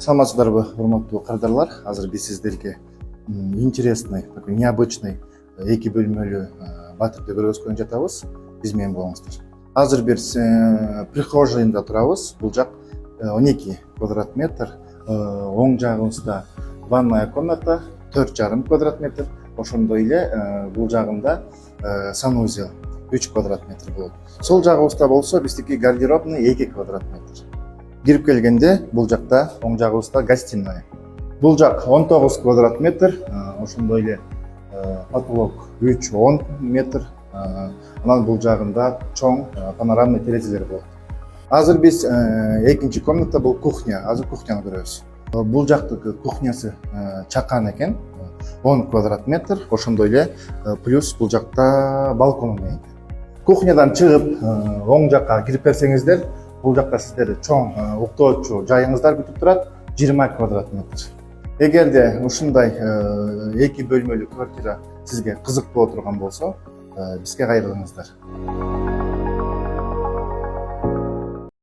Саламатсыздарбы, урматтуу кардарлар. Азыр биз сиздерге интересный, такой необычный эки бөлмөлүү батирде көргөзгөнү жатабыз. Биз менен болуңуздар. Азыр бир прихожайында турабыз. Бул жак 12 квадрат метр. Оң жагыбызда ванная комната 4,5 квадрат метр. Ошондой эле бул жагында санузел 3 квадрат метр болот. Сол жагыбызда болсо биздики гардеробный 2 квадрат метр. Кирип келгенде бул жакта оң жагыбызда гостиная. Бул жак 19 квадрат метр, ошондой эле потолок 3-10 метр. Анан бул жагында чоң панорамный терезелер болот. Азыр биз экинчи комната, бул кухня. Азыр кухняны көрөбүз. Бул жактыкы кухнясы чакан экен, 10 квадрат метр. Ошондой эле плюс бул жакта балкону экен. Кухнядан чыгып оң жакка кирип берсеңиздер, бул жакта сиздерди чоң уктоочу жайыңыздар күтүп турат, 20 квадрат метр. Эгерде ушундай эки бөлмөлүү квартира сизге кызык боло турган болсо, бизге кайрылыңыздар.